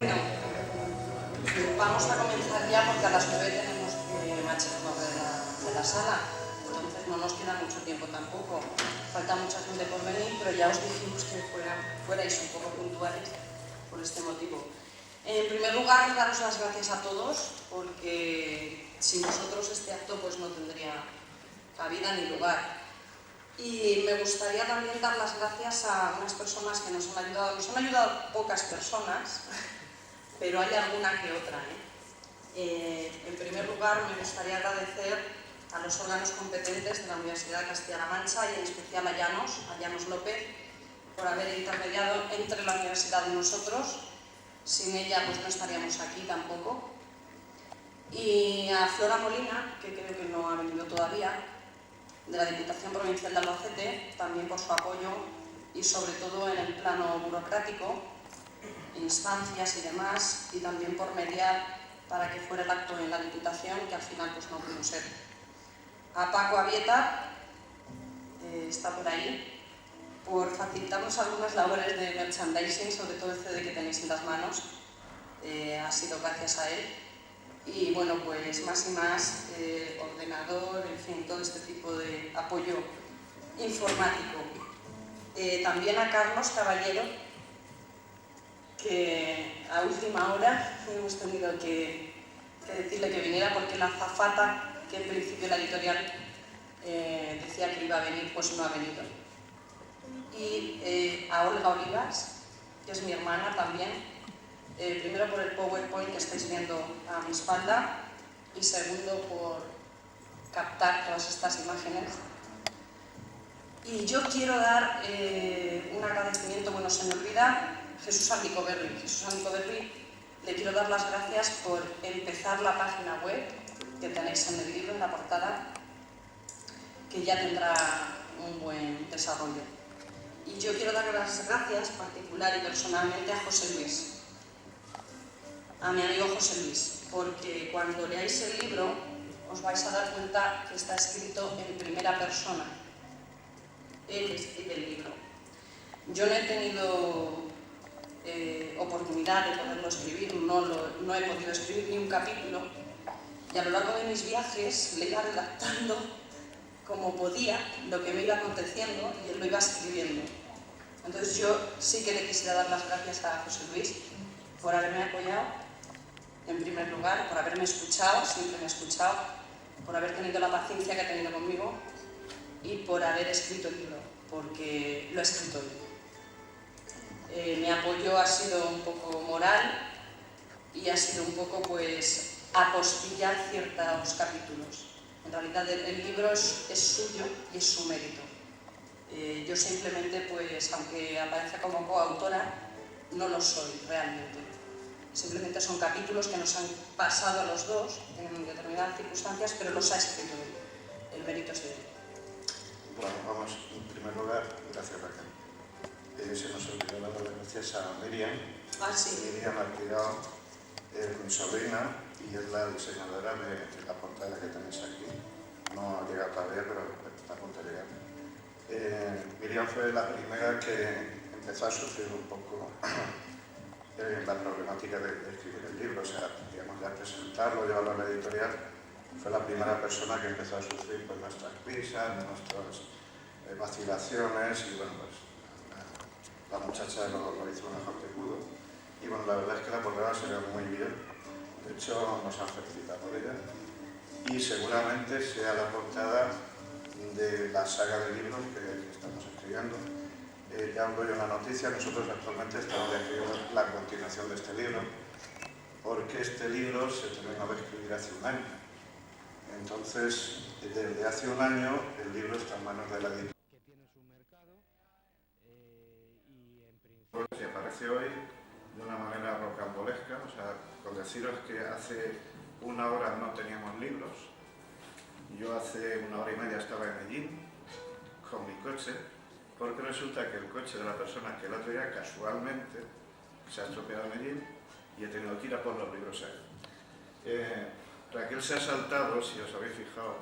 Bueno, vamos a comenzar ya porque a las 9 tenemos que marcharnos de la sala, entonces no nos queda mucho tiempo tampoco. Falta mucha gente por venir, pero ya os dijimos que fuerais un poco puntuales por este motivo. En primer lugar, daros las gracias a todos, porque sin vosotros este acto pues no tendría cabida ni lugar. Y me gustaría también dar las gracias a unas personas que nos han ayudado. Nos han ayudado pocas personas, pero hay alguna que otra. En primer lugar, me gustaría agradecer a los órganos competentes de la Universidad de Castilla-La Mancha y en especial a Llanos López, por haber intermediado entre la universidad y nosotros. Sin ella pues no estaríamos aquí tampoco. Y a Flora Molina, que creo que no ha venido todavía, de la Diputación Provincial de Albacete, también por su apoyo y sobre todo en el plano burocrático, instancias y demás, y también por mediar para que fuera el acto en la Diputación, que al final pues no pudo ser. A Paco Avieta, está por ahí, por facilitarnos algunas labores de merchandising, sobre todo el CD que tenéis en las manos, ha sido gracias a él. Y bueno, pues más y más, ordenador, en fin, todo este tipo de apoyo informático. También a Carlos Caballero, que a última hora hemos tenido que decirle que viniera porque la azafata, que en principio la editorial decía que iba a venir, pues no ha venido. Y a Olga Olivas, que es mi hermana también, primero por el PowerPoint que estáis viendo a mi espalda y segundo por captar todas estas imágenes. Y yo quiero dar un agradecimiento, bueno, se me olvida, Jesús Aldicoberri. Jesús Aldicoberri, le quiero dar las gracias por empezar la página web que tenéis en el libro, en la portada, que ya tendrá un buen desarrollo. Y yo quiero dar las gracias particular y personalmente a José Luis, a mi amigo José Luis, porque cuando leáis el libro os vais a dar cuenta que está escrito en primera persona. Él escribe el libro. Yo no he tenido oportunidad de poderlo escribir, no he podido escribir ni un capítulo, y a lo largo de mis viajes le iba redactando como podía lo que me iba aconteciendo y él lo iba escribiendo. Entonces yo sí que le quisiera dar las gracias a José Luis por haberme apoyado, en primer lugar, por haberme escuchado, siempre me ha escuchado, por haber tenido la paciencia que ha tenido conmigo y por haber escrito el libro, porque lo ha escrito él. Mi apoyo ha sido un poco moral y ha sido un poco pues apostillar ciertos capítulos. En realidad el libro es suyo y es su mérito. Yo simplemente, pues, aunque aparezca como coautora, no lo soy realmente. Simplemente son capítulos que nos han pasado a los dos en determinadas circunstancias, pero los ha escrito él. El mérito es de él. Bueno, vamos, en primer lugar, gracias Raquel. Se nos olvidó dar las gracias a Miriam. Ah, sí. Miriam ha criado mi sobrina y es la diseñadora de la portada que tenéis aquí. No ha llegado todavía, pero está a punto de llegar. Miriam fue la primera que empezó a sufrir un poco la problemática de escribir el libro, o sea, digamos, ya presentarlo, llevarlo a la editorial. Fue la primera persona que empezó a sufrir pues, nuestras prisas, nuestras vacilaciones y bueno, pues la muchacha lo hizo lo mejor que pudo. Y bueno, la verdad es que la portada se ve muy bien, de hecho nos han felicitado por ella. Y seguramente sea la portada de la saga de libros que estamos escribiendo. Ya os doy una noticia, nosotros actualmente estamos escribiendo la continuación de este libro, porque este libro se terminó de escribir hace un año. Entonces, desde hace un año el libro está en manos de la editorial. Que tiene su mercado y en principio se aparece hoy de una manera rocambolesca, o sea, con deciros que hace una hora no teníamos libros. Yo hace una hora y media estaba en Medellín con mi coche, porque resulta que el coche de la persona que el otro día casualmente se ha estropeado en Medellín y he tenido que ir a por los libros ahí. Raquel se ha saltado, si os habéis fijado,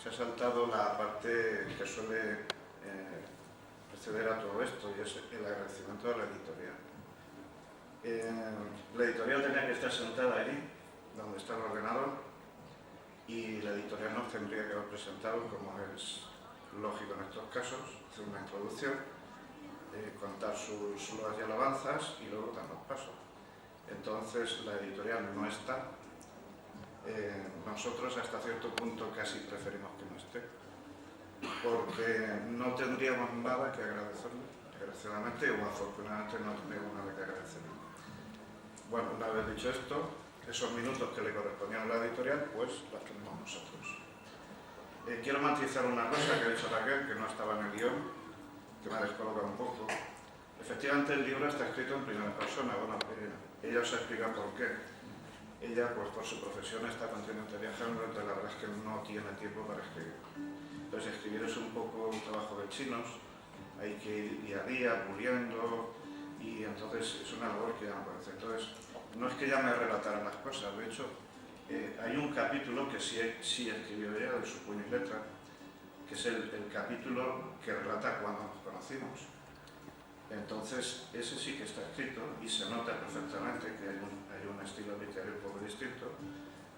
se ha saltado la parte que suele preceder a todo esto y es el agradecimiento a la editorial. La editorial tenía que estar sentada ahí, donde está el ordenador, y la editorial nos tendría que haber presentado, como es lógico en estos casos, hacer una introducción, contar sus loas y alabanzas y luego dar los pasos. Entonces la editorial no está. Nosotros hasta cierto punto casi preferimos que no esté, porque no tendríamos nada que agradecerle, desgraciadamente o afortunadamente no tendríamos nada que agradecerle. Bueno, una vez dicho esto, esos minutos que le correspondían a la editorial, pues los tenemos nosotros. Quiero matizar una cosa que ha dicho Raquel, que no estaba en el guión, que me ha descolocado un poco. Efectivamente el libro está escrito en primera persona, bueno, ella os explica por qué. Ella, pues por su profesión, está continuamente viajando, entonces la verdad es que no tiene tiempo para escribir. Entonces escribir es un poco un trabajo de chinos, hay que ir día a día, puliendo, y entonces es una labor que ya me parece. Entonces, no es que ella me relatara las cosas, de hecho, hay un capítulo que sí escribió ella, de su puño y letra, que es el capítulo que relata cuando nos conocimos. Entonces, ese sí que está escrito y se nota perfectamente que hay un estilo literario un poco distinto,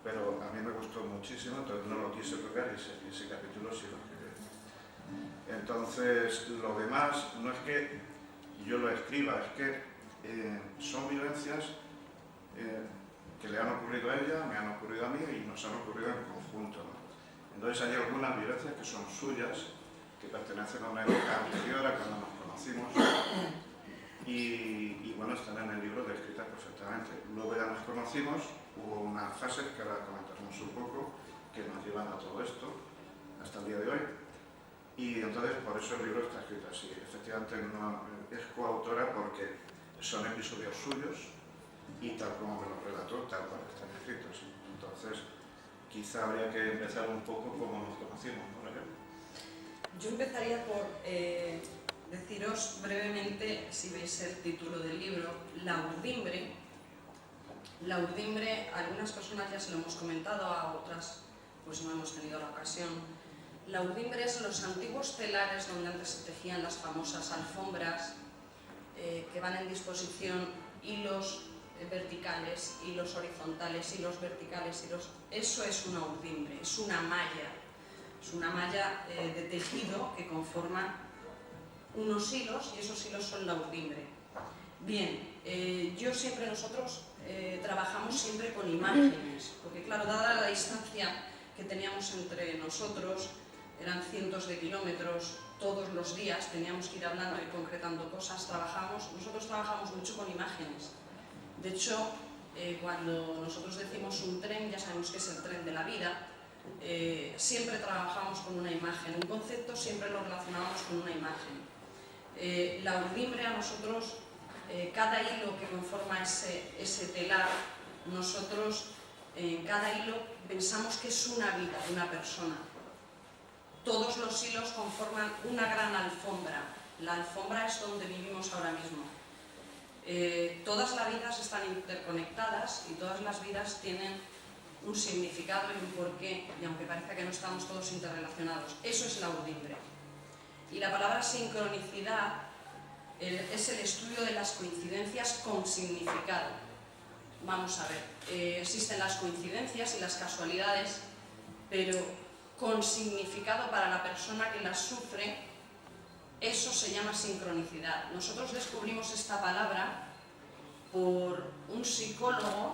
pero a mí me gustó muchísimo, entonces no lo quise tocar y ese capítulo sí lo escribí. Entonces, lo demás no es que yo lo escriba, es que son vivencias que le han ocurrido a ella, me han ocurrido a mí y nos han ocurrido en conjunto, ¿no? Entonces hay algunas vivencias que son suyas, que pertenecen a una época anterior a cuando nos conocimos y bueno, están en el libro descritas perfectamente. Luego ya nos conocimos, hubo unas fases que ahora comentaremos un poco, que nos llevan a todo esto, hasta el día de hoy. Y entonces por eso el libro está escrito así. Efectivamente no es coautora porque son episodios suyos y tal como me lo relató, tal cual están escritos. Entonces quizá habría que empezar un poco como nos conocimos, ¿no? Yo empezaría por deciros brevemente, si veis el título del libro, La urdimbre. La urdimbre, a algunas personas ya se lo hemos comentado, a otras pues no hemos tenido la ocasión. La urdimbre es los antiguos telares donde antes se tejían las famosas alfombras, que van en disposición hilos verticales, hilos horizontales, hilos verticales, hilos... Eso es una urdimbre, es una malla. Es una malla de tejido que conforma unos hilos y esos hilos son la urdimbre. Bien, nosotros trabajamos siempre con imágenes, porque claro, dada la distancia que teníamos entre nosotros, eran cientos de kilómetros, todos los días teníamos que ir hablando y concretando cosas, nosotros trabajamos mucho con imágenes. De hecho, cuando nosotros decimos un tren, ya sabemos que es el tren de la vida, siempre trabajamos con una imagen, un concepto siempre lo relacionamos con una imagen. La urdimbre a nosotros, cada hilo que conforma ese telar, nosotros en cada hilo pensamos que es una vida de una persona. Todos los hilos conforman una gran alfombra. La alfombra es donde vivimos ahora mismo. Todas las vidas están interconectadas y todas las vidas tienen un significado y un porqué, y aunque parezca que no estamos todos interrelacionados. Eso es la urdimbre. Y la palabra sincronicidad es el estudio de las coincidencias con significado. Vamos a ver, existen las coincidencias y las casualidades, pero con significado para la persona que las sufre, eso se llama sincronicidad. Nosotros descubrimos esta palabra por un psicólogo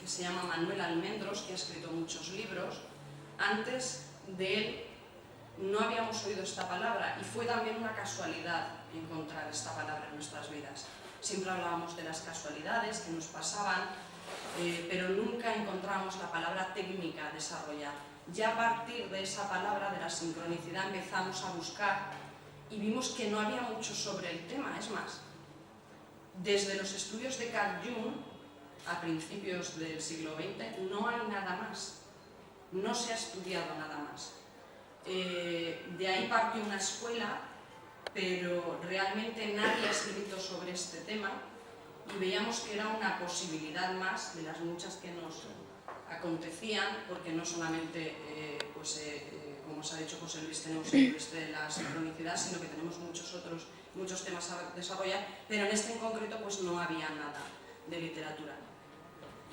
que se llama Manuel Almendros, que ha escrito muchos libros. Antes de él no habíamos oído esta palabra y fue también una casualidad encontrar esta palabra en nuestras vidas. Siempre hablábamos de las casualidades que nos pasaban, pero nunca encontramos la palabra técnica a desarrollar. Ya a partir de esa palabra, de la sincronicidad, empezamos a buscar y vimos que no había mucho sobre el tema. Es más, desde los estudios de Carl Jung, a principios del siglo XX, no hay nada más. No se ha estudiado nada más. De ahí partió una escuela, pero realmente nadie ha escrito sobre este tema y veíamos que era una posibilidad más de las muchas que nos acontecían, porque no solamente, como os ha dicho José Luis, tenemos el libro de la sincronicidad, sino que tenemos muchos temas a desarrollar, pero en este en concreto pues no había nada. de literatura.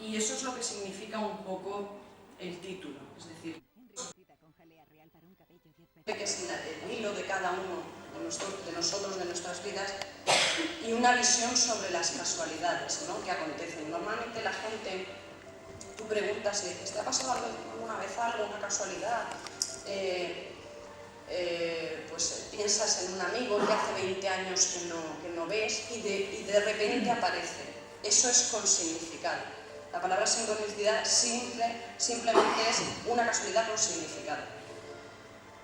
Y eso es lo que significa un poco el título, es decir, que es el hilo de cada uno de nosotros, de nuestras vidas, y una visión sobre las casualidades, ¿no?, que acontecen. Normalmente la gente, tú preguntas y dices, ¿te ha pasado alguna vez algo, una casualidad? Pues piensas en un amigo que hace 20 años que no ves y de repente aparece. Eso es con significado. La palabra sincronicidad simplemente es una casualidad con significado.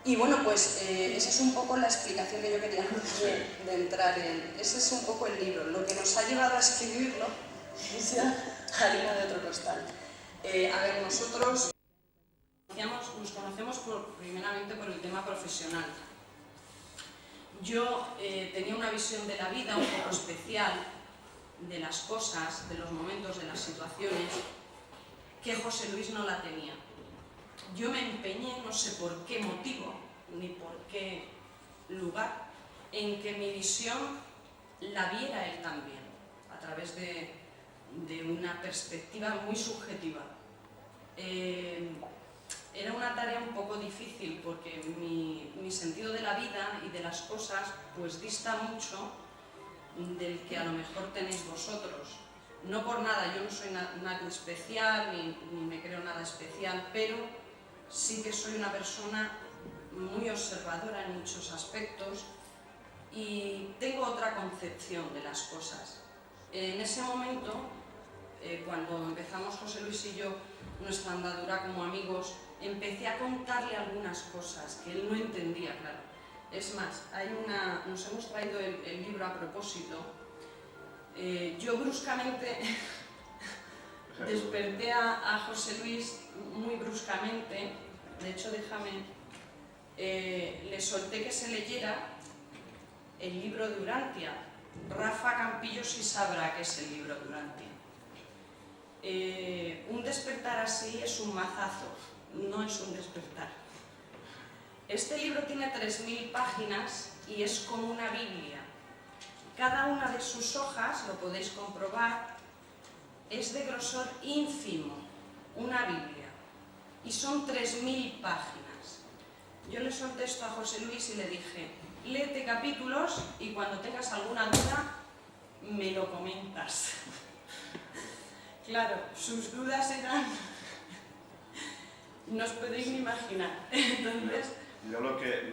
Y bueno, pues esa es un poco la explicación que yo quería hacer de entrar en... Ese es un poco el libro. Lo que nos ha llevado a escribirlo es ya harina de otro costal. A ver, nosotros nos conocemos primeramente por el tema profesional. Yo tenía una visión de la vida un poco especial, de las cosas, de los momentos, de las situaciones, que José Luis no la tenía. Yo me empeñé, no sé por qué motivo, ni por qué lugar, en que mi visión la viera él también, a través de una perspectiva muy subjetiva. Era una tarea un poco difícil porque mi sentido de la vida y de las cosas pues dista mucho del que a lo mejor tenéis vosotros. No por nada, yo no soy nadie especial ni me creo nada especial, pero sí que soy una persona muy observadora en muchos aspectos y tengo otra concepción de las cosas. En ese momento, cuando empezamos José Luis y yo nuestra andadura como amigos, empecé a contarle algunas cosas que él no entendía, claro. Es más, nos hemos traído el libro a propósito. Yo bruscamente desperté a José Luis muy bruscamente. De hecho, le solté que se leyera el libro de Urantia. Rafa Campillo sí sabrá qué es el libro de Urantia. Un despertar así es un mazazo, no es un despertar. Este libro tiene 3000 páginas y es como una Biblia. Cada una de sus hojas, lo podéis comprobar, es de grosor ínfimo, una Biblia. Y son 3000 páginas. Yo le solté esto a José Luis y le dije, léete capítulos y cuando tengas alguna duda, me lo comentas. Claro, sus dudas eran... no os podéis ni imaginar. Entonces... Yo lo que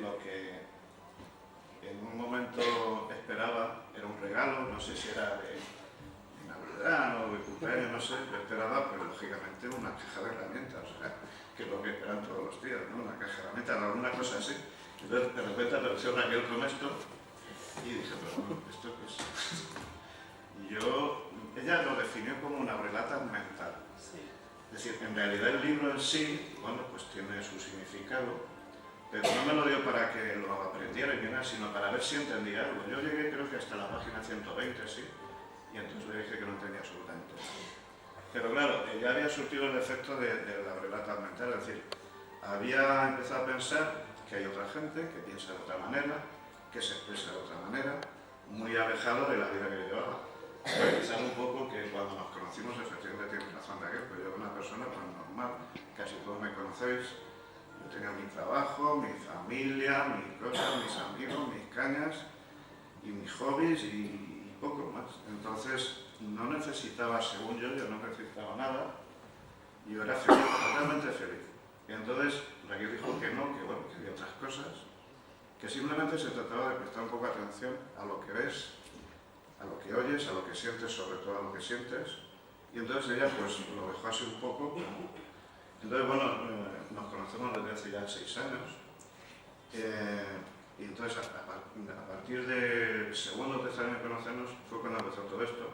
en un momento esperaba era un regalo, no sé si era de Navidad o de cumpleaños, no sé, pero esperaba, pues lógicamente, una caja de herramientas, o sea, que es lo que esperan todos los días, ¿no? Una caja de herramientas, alguna cosa así. Entonces, de repente apareció Raquel con esto y dije, pero bueno, ¿esto qué es? Y ella lo definió como una relata mental. Sí. Es decir, en realidad el libro en sí, bueno, pues tiene su significado, pero no me lo dio para que lo aprendiera y nada, sino para ver si entendía algo. Yo llegué creo que hasta la página 120, sí, y entonces le dije que no entendía absolutamente nada. Pero claro, ya había surtido el efecto de la relata mental, es decir, había empezado a pensar que hay otra gente que piensa de otra manera, que se expresa de otra manera, muy alejado de la vida que yo llevaba. Pensar un poco que cuando nos conocimos, efectivamente tienes razón de aquel, pero yo era una persona tan normal, casi todos me conocéis. Yo tenía mi trabajo, mi familia, mis cosas, mis amigos, mis cañas y mis hobbies y poco más. Entonces no necesitaba, según yo no necesitaba nada. Yo era feliz, totalmente feliz. Y entonces Raquel dijo que no, que bueno, que había otras cosas, que simplemente se trataba de prestar un poco de atención a lo que ves, a lo que oyes, a lo que sientes, sobre todo a lo que sientes. Y entonces ella pues lo dejó así un poco. Entonces, bueno, nos conocemos desde hace ya 6 años y entonces a partir del segundo o tercer año de conocernos fue cuando empezó todo esto.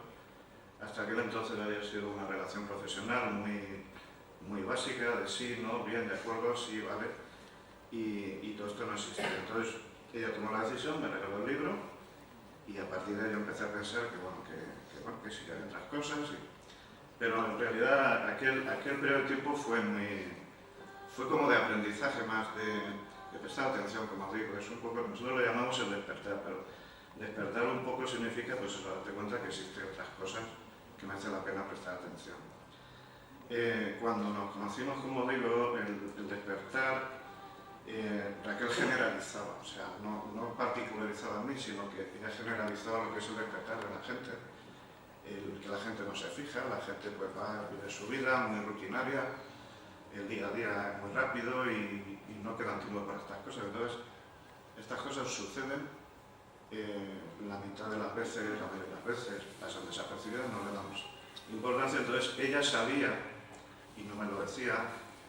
Hasta aquel entonces había sido una relación profesional muy básica, de sí, no, bien, de acuerdo, sí, vale, y todo esto no existía. Entonces ella tomó la decisión, me regaló el libro y a partir de ahí yo empecé a pensar que sí que había otras cosas. Pero en realidad aquel periodo de tiempo fue como de aprendizaje más, de prestar atención, como os digo. Es un poco, nosotros lo llamamos el despertar, pero despertar un poco significa pues eso, darte cuenta que existen otras cosas que merece la pena prestar atención. Cuando nos conocimos como digo, el despertar, Raquel generalizaba, o sea, no particularizaba a mí, sino que ella generalizaba lo que es el despertar de la gente, que la gente no se fija, la gente pues va a vivir su vida muy rutinaria, el día a día es muy rápido y no quedan tiempo para estas cosas. Entonces, estas cosas suceden, la mitad de las veces, la mayoría de las veces, pasan desapercibidas, no le damos importancia. Entonces, ella sabía, y no me lo decía,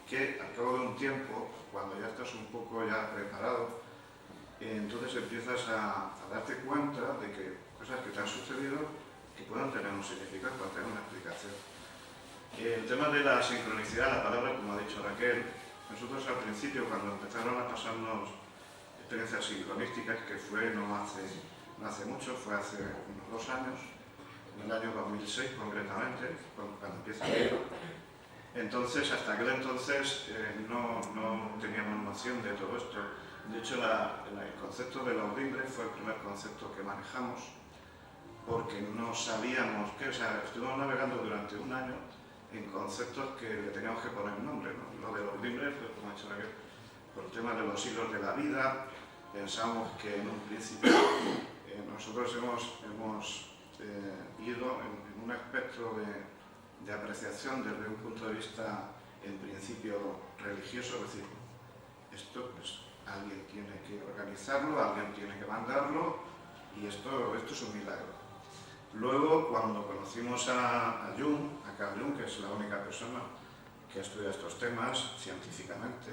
que al cabo de un tiempo, cuando ya estás un poco ya preparado, entonces empiezas a darte cuenta de que cosas que te han sucedido que puedan tener un significado, puedan tener una explicación. El tema de la sincronicidad, la palabra, como ha dicho Raquel, nosotros al principio, cuando empezaron a pasarnos experiencias sincronísticas, que fue no hace mucho, fue hace unos 2 años, en el año 2006 concretamente, cuando empieza el libro. Entonces, hasta aquel entonces no teníamos noción de todo esto. De hecho, el concepto de la audimbre fue el primer concepto que manejamos, porque no sabíamos qué, o sea, estuvimos navegando durante un año en conceptos que le teníamos que poner nombre, ¿no? Lo de la audimbre, pues, como ha dicho Raquel, por el tema de los siglos de la vida, pensamos que en un principio nosotros hemos ido en un espectro de apreciación desde un punto de vista, en principio, religioso, es decir, esto pues alguien tiene que organizarlo, alguien tiene que mandarlo, y esto es un milagro. Luego, cuando conocimos a Carl Jung, que es la única persona que estudia estos temas científicamente,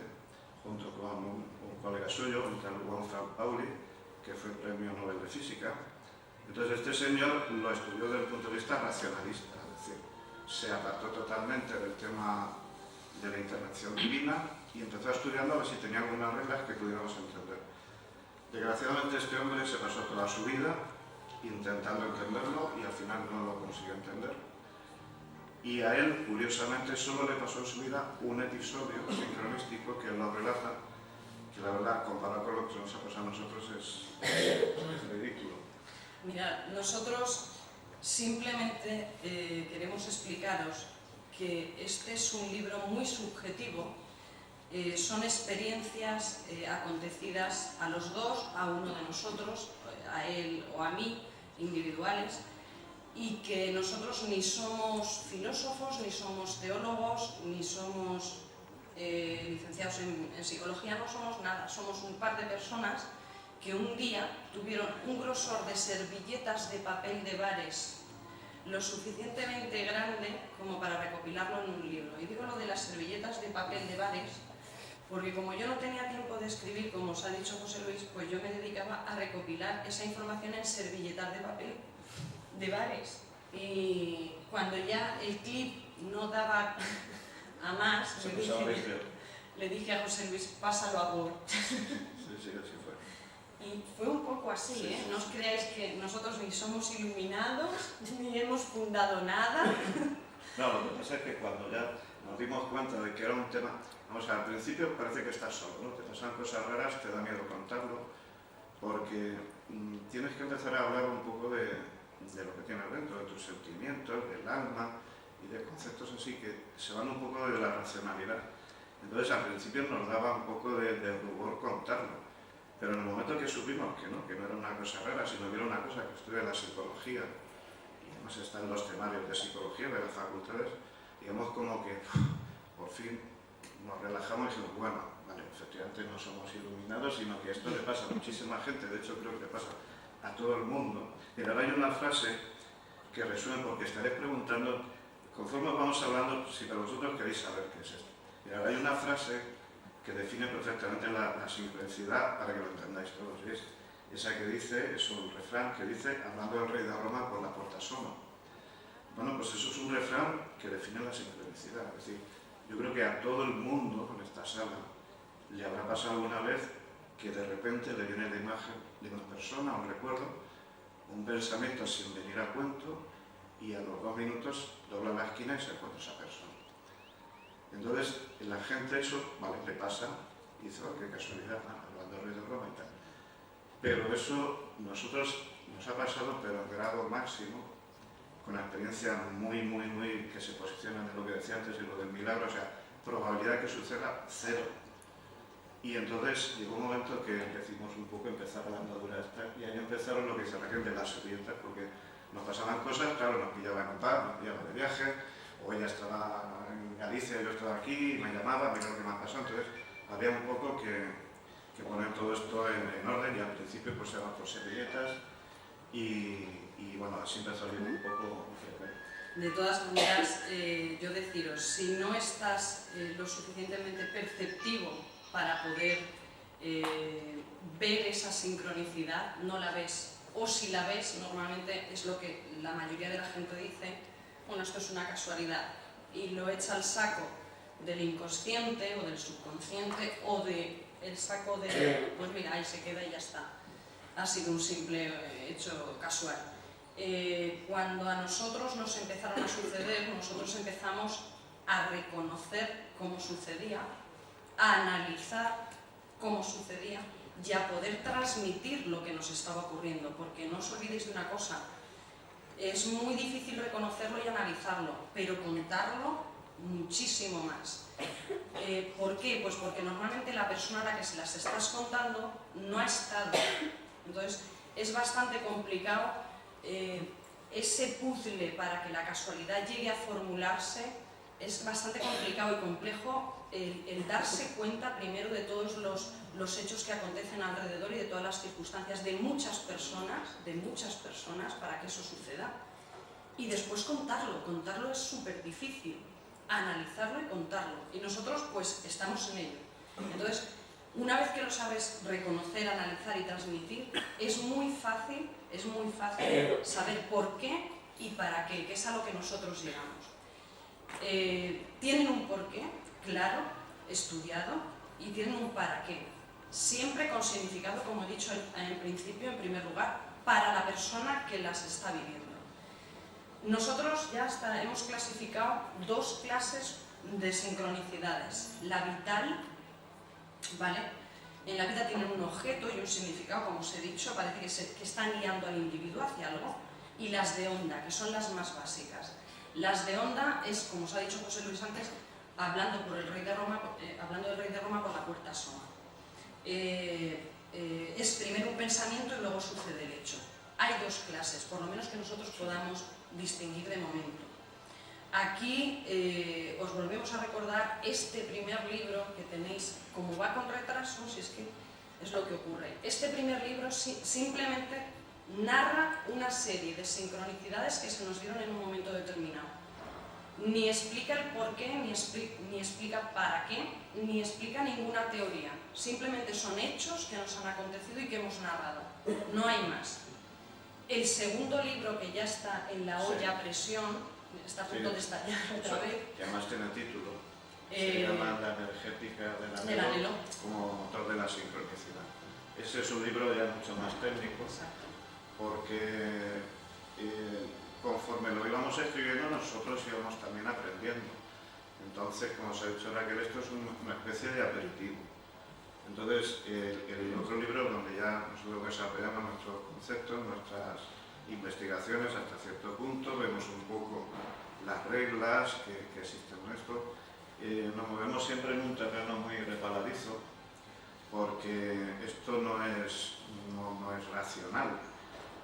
junto con un colega suyo, un tal Wolfgang Pauli, que fue premio Nobel de Física. Entonces, este señor lo estudió desde el punto de vista racionalista, es decir, se apartó totalmente del tema de la intervención divina y empezó a estudiarlo a ver si tenía algunas reglas que pudiéramos entender. Desgraciadamente, este hombre se pasó toda su vida intentando entenderlo y al final no lo consiguió entender. Y a él, curiosamente, solo le pasó en su vida un episodio sincronístico que él lo relata, que la verdad, comparado con lo que nos ha pasado a nosotros, es ridículo. Mira, nosotros simplemente queremos explicaros que este es un libro muy subjetivo, son experiencias acontecidas a los dos, a uno de nosotros, a él o a mí, individuales, y que nosotros ni somos filósofos, ni somos teólogos, ni somos licenciados en psicología, no somos nada, somos un par de personas que un día tuvieron un grosor de servilletas de papel de bares lo suficientemente grande como para recopilarlo en un libro. Y digo lo de las servilletas de papel de bares porque como yo no tenía tiempo de escribir, como os ha dicho José Luis, pues yo me dedicaba a recopilar esa información en servilletas de papel de bares. Y cuando ya el clip no daba a más, le dije a José Luis, pásalo a Word. Sí, así fue. Y fue un poco así, sí, ¿eh? No os creáis que nosotros ni somos iluminados, ni hemos fundado nada. No, lo que pasa es que cuando ya nos dimos cuenta de que era un tema, vamos, al principio parece que estás solo, ¿no? Te pasan cosas raras, te da miedo contarlo, porque tienes que empezar a hablar un poco de lo que tienes dentro, de tus sentimientos, del alma y de conceptos así que se van un poco de la racionalidad. Entonces al principio nos daba un poco de rubor contarlo, pero en el momento que supimos que no era una cosa rara, sino que era una cosa que estudia la psicología, y además está en los temarios de psicología de las facultades, digamos como que por fin nos relajamos y decimos, bueno, vale, efectivamente no somos iluminados, sino que esto le pasa a muchísima gente, de hecho creo que le pasa a todo el mundo. Pero ahora hay una frase que resuena porque estaréis preguntando, conforme vamos hablando, si para vosotros queréis saber qué es esto. Y ahora hay una frase que define perfectamente la sincronicidad para que lo entendáis todos. ¿Veis? Esa que dice, es un refrán que dice, hablando del rey de Roma por la puerta sono. Bueno, pues eso es un refrán que define la sincronicidad. Es decir, yo creo que a todo el mundo en esta sala le habrá pasado alguna vez que de repente le viene la imagen de una persona, un recuerdo, un pensamiento sin venir a cuento y a los 2 minutos dobla la esquina y se encuentra esa persona. Entonces, la gente eso, vale, le pasa y dice, oh, qué casualidad, hablando del rey de Roma y tal. Pero eso nosotros nos ha pasado, pero en grado máximo, con experiencia muy, que se posicionan en lo que decía antes y lo del milagro, o sea, probabilidad de que suceda, cero. Y entonces llegó un momento que decidimos un poco empezar la andadura esta, y ahí empezaron lo que dice Raquel de las servientas, porque nos pasaban cosas, claro, nos pillaba en un bar, nos pillaba de viaje, o ella estaba en Galicia, yo estaba aquí, y me llamaba, mira lo que me ha pasado, entonces había un poco que poner todo esto en orden, y al principio pues eran por servilletas, y bueno, así empezó a ir un poco. De todas maneras, yo deciros, si no estás lo suficientemente perceptivo para poder ver esa sincronicidad, no la ves. O si la ves, normalmente es lo que la mayoría de la gente dice, bueno, esto es una casualidad, y lo echa al saco del inconsciente o del subconsciente o del saco de, pues mira, ahí se queda y ya está. Ha sido un simple hecho casual. Cuando a nosotros nos empezaron a suceder, nosotros empezamos a reconocer cómo sucedía, a analizar cómo sucedía y a poder transmitir lo que nos estaba ocurriendo, porque no os olvidéis de una cosa, es muy difícil reconocerlo y analizarlo, pero contarlo muchísimo más. ¿Por qué? Pues porque normalmente la persona a la que se las estás contando no ha estado. Entonces es bastante complicado ese puzzle para que la casualidad llegue a formularse, es bastante complicado y complejo el darse cuenta primero de todos los hechos que acontecen alrededor y de todas las circunstancias de muchas personas para que eso suceda. Y después contarlo es súper difícil, analizarlo y contarlo. Y nosotros pues estamos en ello. Entonces, una vez que lo sabes reconocer, analizar y transmitir, es muy fácil saber por qué y para qué, que es a lo que nosotros llegamos. Tienen un porqué, claro, estudiado, y tienen un para qué. Siempre con significado, como he dicho en principio, en primer lugar, para la persona que las está viviendo. Nosotros ya hemos clasificado 2 clases de sincronicidades. La vital, ¿vale? En la vida tienen un objeto y un significado, como os he dicho, parece que están guiando al individuo hacia algo. Y las de onda, que son las más básicas. Las de onda es, como os ha dicho José Luis antes, hablando del rey de Roma por la puerta Soma. Es primero un pensamiento y luego sucede el hecho. Hay 2 clases, por lo menos que nosotros podamos distinguir de momento. Aquí os volvemos a recordar este primer libro que tenéis, como va con retraso, si es que es lo que ocurre. Este primer libro simplemente narra una serie de sincronicidades que se nos dieron en un momento determinado. Ni explica el por qué, ni explica para qué, ni explica ninguna teoría. Simplemente son hechos que nos han acontecido y que hemos narrado. No hay más. El segundo libro, que ya está en la olla a presión, está a punto de estallar otra vez. Que además tiene título. Se llama La energética del anhelo como motor de la sincronicidad. Ese es un libro ya mucho más técnico, porque conforme lo íbamos escribiendo nosotros íbamos también aprendiendo. Entonces, como os ha dicho Raquel, esto es una especie de aperitivo. Entonces, el otro libro donde ya nosotros desarrollamos nuestros conceptos, nuestras investigaciones hasta cierto punto, vemos un poco las reglas que existen en esto. Nos movemos siempre en un terreno muy resbaladizo, porque esto no es racional.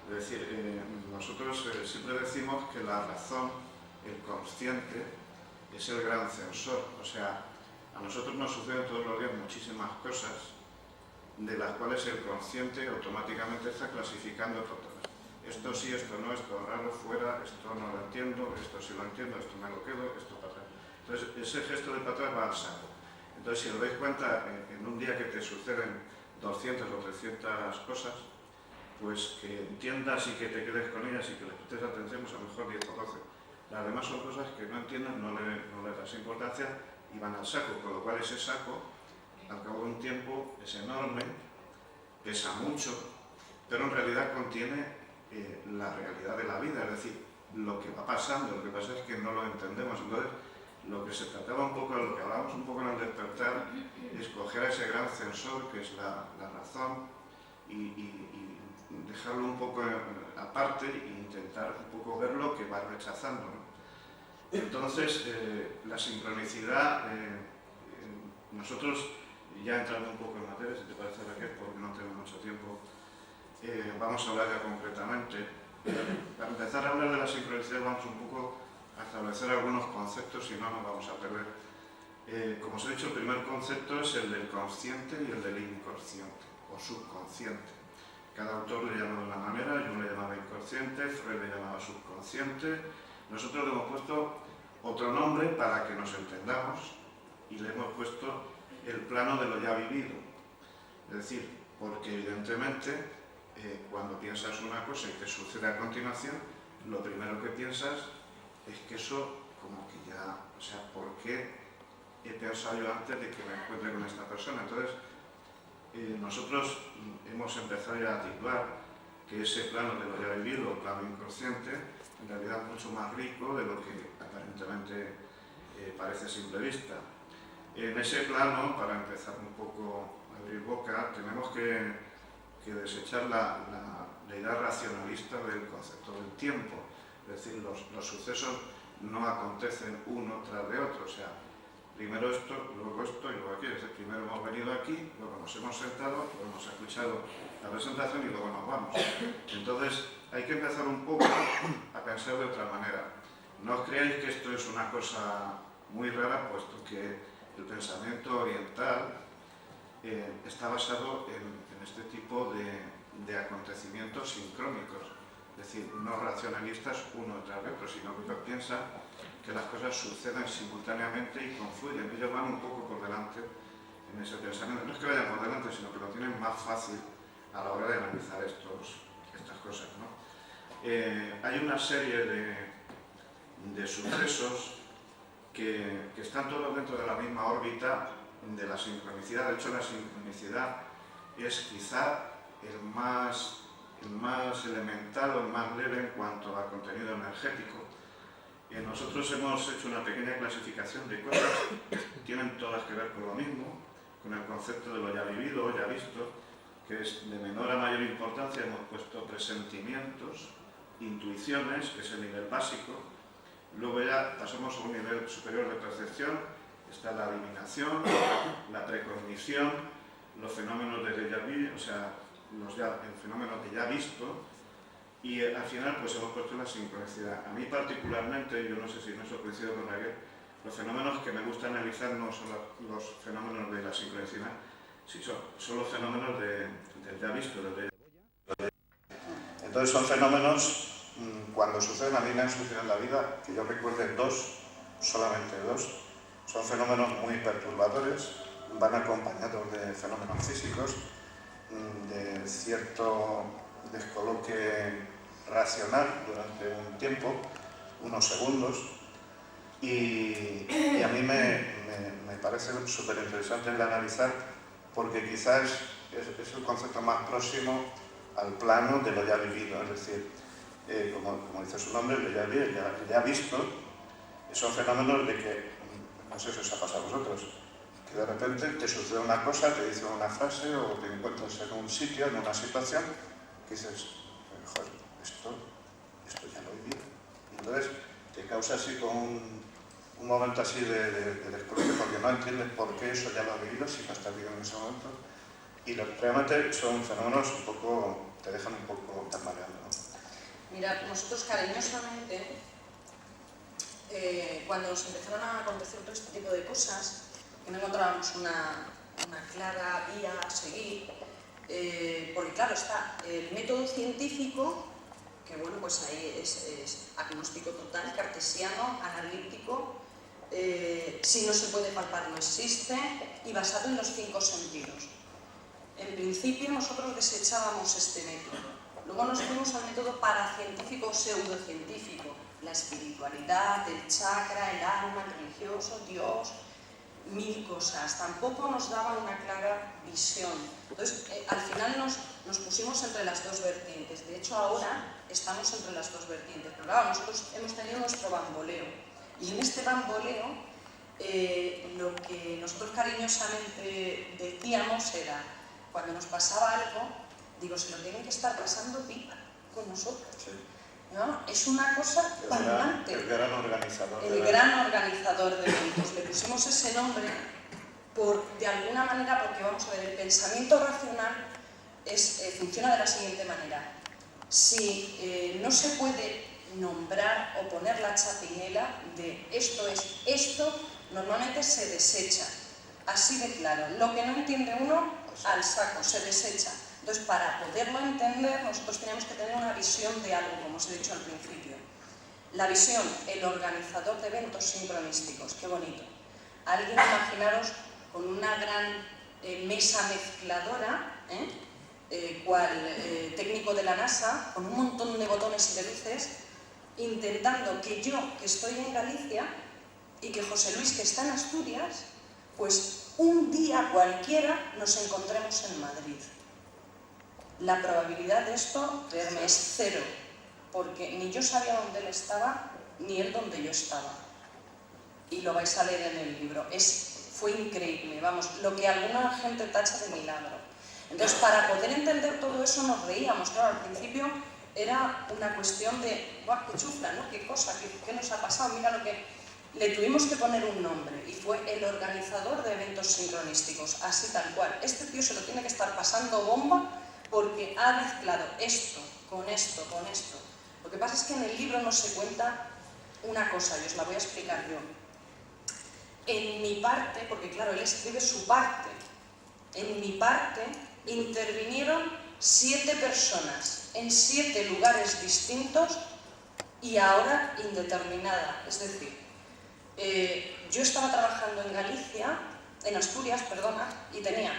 Es decir, nosotros siempre decimos que la razón, el consciente, es el gran censor. O sea, a nosotros nos suceden todos los días muchísimas cosas de las cuales el consciente automáticamente está clasificando todo. Esto sí, esto no, esto raro, fuera, esto no lo entiendo, esto sí lo entiendo, esto me lo quedo, esto para atrás. Entonces, ese gesto de para atrás va al saco. Entonces, si lo dais cuenta, en un día que te suceden 200 o 300 cosas, pues que entiendas y que te quedes con ellas y que les prestes atención, pues a lo mejor 10 o 12. Las demás son cosas que no entiendes, no le das importancia y van al saco, con lo cual ese saco, al cabo de un tiempo, es enorme, pesa mucho, pero en realidad contiene la realidad de la vida, es decir, lo que va pasando. Lo que pasa es que no lo entendemos. Entonces, lo que se trataba un poco, lo que hablábamos un poco en el despertar, es coger a ese gran censor que es la razón y dejarlo un poco aparte y intentar un poco ver lo que va rechazando, ¿no? Entonces, la sincronicidad, nosotros, ya entrando un poco en materia, si te parece, Raquel, porque no tengo mucho tiempo, vamos a hablar ya concretamente. Para empezar a hablar de la sincronicidad vamos un poco a establecer algunos conceptos, si no nos vamos a perder. Como os he dicho, el primer concepto es el del consciente y el del inconsciente, o subconsciente. Cada autor le llama de una manera, yo le llamaba inconsciente, Freud le llamaba subconsciente. Nosotros le hemos puesto otro nombre para que nos entendamos y le hemos puesto el plano de lo ya vivido. Es decir, porque evidentemente cuando piensas una cosa y te sucede a continuación, lo primero que piensas es que eso como que ya, o sea, ¿por qué he pensado yo antes de que me encuentre con esta persona? Entonces, nosotros hemos empezado ya a titular que ese plano de lo ya vivido, el plano inconsciente, en realidad es mucho más rico de lo que aparentemente parece a simple vista. En ese plano, para empezar un poco a abrir boca, tenemos que desechar la idea racionalista del concepto del tiempo. Es decir, los sucesos no acontecen uno tras de otro. O sea, primero esto, luego esto y luego aquello. Es decir, primero hemos venido aquí, luego nos hemos sentado, luego hemos escuchado la presentación y luego nos vamos. Entonces, hay que empezar un poco a pensar de otra manera. No os creáis que esto es una cosa muy rara, puesto que el pensamiento oriental está basado en este tipo de acontecimientos sincrónicos, es decir, no racionalistas uno tras de otro, sino que ellos piensan que las cosas suceden simultáneamente y confluyen. Ellos van un poco por delante en ese pensamiento. No es que vayan por delante, sino que lo tienen más fácil a la hora de analizar estas cosas, ¿no? Hay una serie de sucesos que están todos dentro de la misma órbita de la sincronicidad. De hecho, la sincronicidad es quizá el más elemental o el más leve en cuanto a contenido energético. Nosotros hemos hecho una pequeña clasificación de cosas que tienen todas que ver con lo mismo, con el concepto de lo ya vivido o ya visto, que es de menor a mayor importancia. Hemos puesto presentimientos, intuiciones, que es el nivel básico. Luego ya pasamos a un nivel superior de percepción, está la adivinación, la precognición, los fenómenos de déjà vu, o sea, el fenómeno de ya visto, y al final pues hemos puesto la sincronicidad. A mí particularmente, yo no sé si en eso coincido con Raquel, los fenómenos que me gusta analizar no son los fenómenos de la sincronicidad, sino son los fenómenos del ya visto, del déjà vu. Entonces son fenómenos, cuando suceden, a mí me han sucedido en la vida, que yo recuerde solamente dos, son fenómenos muy perturbadores, van acompañados de fenómenos físicos, de cierto descoloque racional durante un tiempo, unos segundos, y a mí me parece súper interesante el analizar, porque quizás es el concepto más próximo al plano de lo ya vivido, es decir, como dice su nombre, el ya visto, son fenómenos de que, no sé si os ha pasado a vosotros, que de repente te sucede una cosa, te dice una frase o te encuentras en un sitio, en una situación, que dices, joder, esto ya lo he vivido. Y entonces te causa así como un momento así de descoloque, porque no entiendes por qué eso ya lo has vivido si no estás viviendo en ese momento. Y realmente son fenómenos un poco, te dejan un poco tambaleando, ¿no? Mira, nosotros cariñosamente, cuando nos empezaron a acontecer todo este tipo de cosas, que no encontrábamos una clara vía a seguir, porque claro, está el método científico, que bueno, pues ahí es agnóstico total, cartesiano, analítico, si no se puede palpar no existe, y basado en los 5 sentidos. En principio nosotros desechábamos este método. Luego nos fuimos al método paracientífico o pseudocientífico, la espiritualidad, el chakra, el alma, el religioso, Dios, 1000 cosas. Tampoco nos daba una clara visión. Entonces, al final nos pusimos entre las dos vertientes. De hecho, ahora estamos entre las dos vertientes. Pero claro, nosotros hemos tenido nuestro bamboleo. Y en este bamboleo, lo que nosotros cariñosamente decíamos era, cuando nos pasaba algo, digo, se lo tienen que estar pasando pipa con nosotros. Sí. ¿no? Es una cosa parlante. El gran organizador. El gran organizador de eventos. Le pusimos ese nombre de alguna manera, porque vamos a ver, el pensamiento racional funciona de la siguiente manera. Si no se puede nombrar o poner la chapinela de esto es esto, normalmente se desecha. Así de claro. Lo que no entiende uno, al saco, se desecha. Entonces, para poderlo entender, nosotros tenemos que tener una visión de algo, como os he dicho al principio. La visión, el organizador de eventos sincronísticos. Qué bonito. Alguien, imaginaros, con una gran mesa mezcladora, cual técnico de la NASA, con un montón de botones y de luces, intentando que yo, que estoy en Galicia, y que José Luis, que está en Asturias, pues un día cualquiera nos encontremos en Madrid. La probabilidad de esto, creerme, es cero, porque ni yo sabía dónde él estaba, ni él dónde yo estaba. Y lo vais a leer en el libro. Fue increíble, vamos, lo que alguna gente tacha de milagro. Entonces, para poder entender todo eso nos reíamos. Claro, al principio era una cuestión de, ¡guau, qué chufla!, ¿no? ¿Qué cosa? ¿Qué nos ha pasado? Mira lo que... Le tuvimos que poner un nombre y fue el organizador de eventos sincronísticos, así tal cual. Este tío se lo tiene que estar pasando bomba porque ha mezclado esto con esto, con esto. Lo que pasa es que en el libro no se cuenta una cosa, y os la voy a explicar yo. En mi parte, porque claro, él escribe su parte, en mi parte intervinieron 7 personas en 7 lugares distintos y a hora indeterminada. Es decir, yo estaba trabajando en Galicia, en Asturias, perdona, y tenía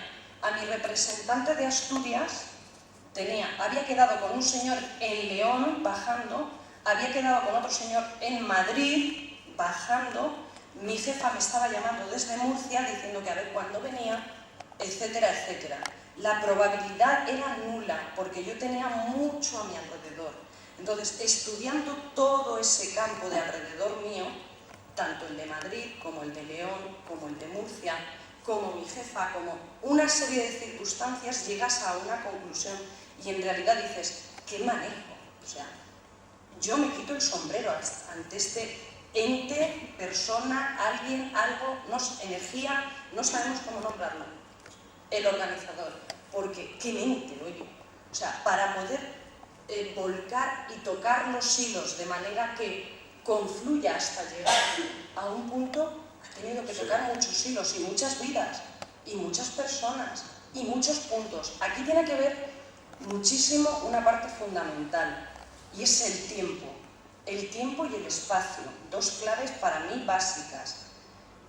a mi representante de Asturias, había quedado con un señor en León bajando, había quedado con otro señor en Madrid bajando, mi jefa me estaba llamando desde Murcia diciendo que a ver cuándo venía, etcétera, etcétera. La probabilidad era nula porque yo tenía mucho a mi alrededor. Entonces, estudiando todo ese campo de alrededor mío, tanto el de Madrid como el de León, como el de Murcia, como mi jefa, como una serie de circunstancias, llegas a una conclusión y en realidad dices, ¿qué manejo? O sea, yo me quito el sombrero ante este ente, persona, alguien, algo, energía, no sabemos cómo nombrarlo, el organizador, porque qué mente, oye. O sea, para poder volcar y tocar los hilos de manera que confluya hasta llegar a un punto, ha tenido que tocar muchos hilos y muchas vidas y muchas personas y muchos puntos. Aquí tiene que ver muchísimo una parte fundamental y es el tiempo y el espacio, 2 claves para mí básicas.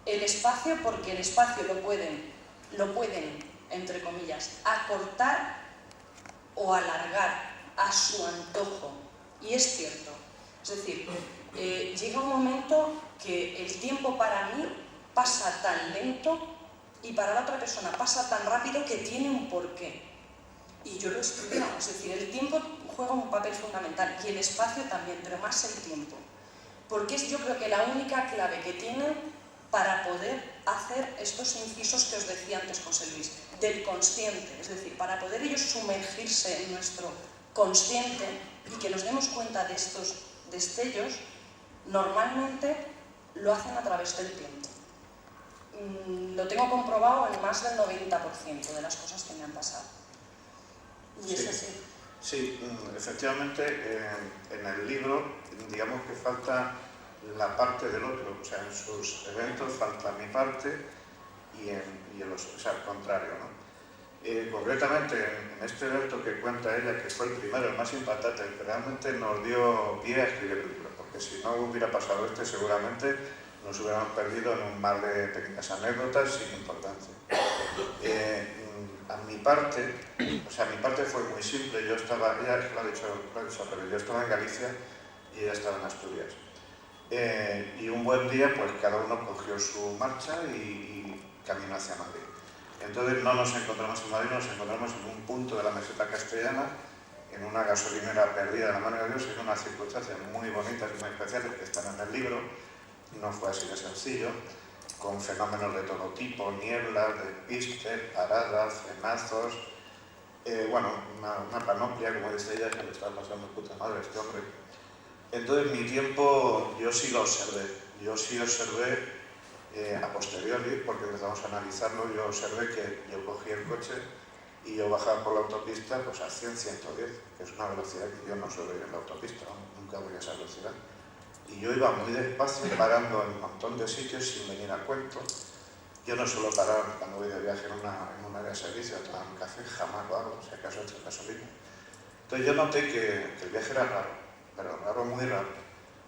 El espacio, porque el espacio lo pueden, entre comillas, acortar o alargar a su antojo, y es cierto. Es decir, llega un momento que el tiempo para mí pasa tan lento y para la otra persona pasa tan rápido que tiene un porqué. Y yo lo he estudiado, es decir, el tiempo juega un papel fundamental y el espacio también, pero más el tiempo. Porque es yo creo que la única clave que tienen para poder hacer estos incisos que os decía antes José Luis, del consciente, es decir, para poder ellos sumergirse en nuestro consciente y que nos demos cuenta de estos destellos, normalmente lo hacen a través del tiempo. Lo tengo comprobado en más del 90% de las cosas que me han pasado. Y es así. Sí, efectivamente, en el libro, digamos que falta la parte del otro, o sea, en sus eventos falta mi parte y o sea, al contrario, ¿no? Concretamente, en este evento que cuenta ella, que fue el primero, el más impactante, el que realmente nos dio pie a escribir el libro, porque si no hubiera pasado seguramente nos hubiéramos perdido en un mar de pequeñas anécdotas sin importancia. A mi parte, o sea, mi parte fue muy simple, yo estaba, ella lo ha dicho, pero yo estaba en Galicia y ella estaba en Asturias. Y un buen día, pues cada uno cogió su marcha y caminó hacia Madrid. Entonces no nos encontramos en Madrid, nos encontramos en un punto de la meseta castellana, en una gasolinera perdida de la mano de Dios, en unas circunstancias muy bonitas y muy especiales que están en el libro. No fue así de sencillo, con fenómenos de todo tipo, nieblas, despistes, paradas, frenazos, bueno, una panoplia, como dice ella, que le estaba pasando puta madre a este hombre. Entonces mi tiempo yo sí lo observé, a posteriori, porque empezamos a analizarlo. Yo observé que yo cogí el coche y yo bajaba por la autopista pues a 100, 110, que es una velocidad que yo no suelo ir en la autopista, ¿no? Nunca voy a esa velocidad. Y yo iba muy despacio, parando en un montón de sitios sin venir a cuento. Yo no suelo parar cuando voy de viaje en un área de servicio a tomar un café, jamás lo hago, si acaso echo gasolina. Entonces yo noté que el viaje era raro, pero raro, muy raro.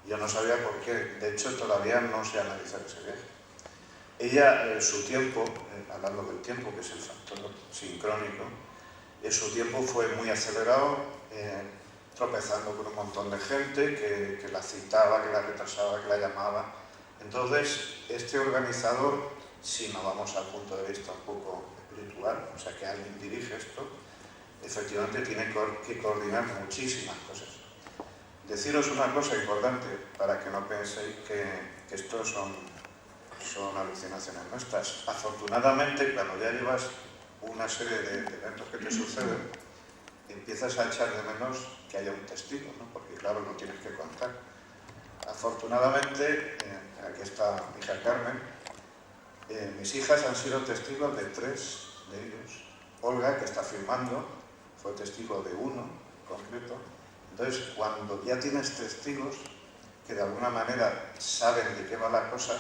Yo no sabía por qué, de hecho todavía no sé analizar ese viaje. Ella, su tiempo, hablando del tiempo, que es el factor sincrónico, su tiempo fue muy acelerado, tropezando con un montón de gente que la citaba, que la retrasaba, que la llamaba. Entonces, este organizador, si no vamos al punto de vista un poco espiritual, o sea, que alguien dirige esto, efectivamente tiene que coordinar muchísimas cosas. Deciros una cosa importante, para que no penséis que esto son alucinaciones nuestras. Afortunadamente, cuando ya llevas una serie de eventos que te suceden, empiezas a echar de menos que haya un testigo, ¿no? Porque claro, lo tienes que contar. Afortunadamente, aquí está mi hija Carmen, mis hijas han sido testigos de 3 de ellos. Olga, que está filmando, fue testigo de 1 concreto. Entonces, cuando ya tienes testigos que de alguna manera saben de qué va la cosa,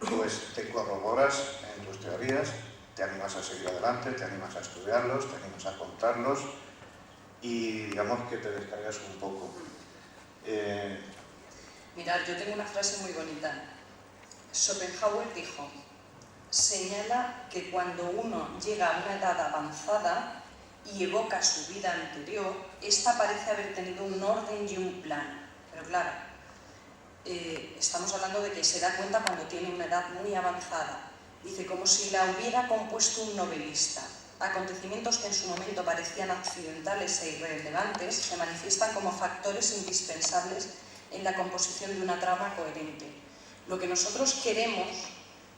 pues te corroboras en tus teorías, te animas a seguir adelante, te animas a estudiarlos, te animas a contarlos y digamos que te descargas un poco. Mirad, yo tengo una frase muy bonita. Schopenhauer dijo: señala que cuando uno llega a una edad avanzada y evoca su vida anterior, esta parece haber tenido un orden y un plan. Pero claro, estamos hablando de que se da cuenta cuando tiene una edad muy avanzada. Dice, como si la hubiera compuesto un novelista. Acontecimientos que en su momento parecían accidentales e irrelevantes se manifiestan como factores indispensables en la composición de una trama coherente. Lo que nosotros queremos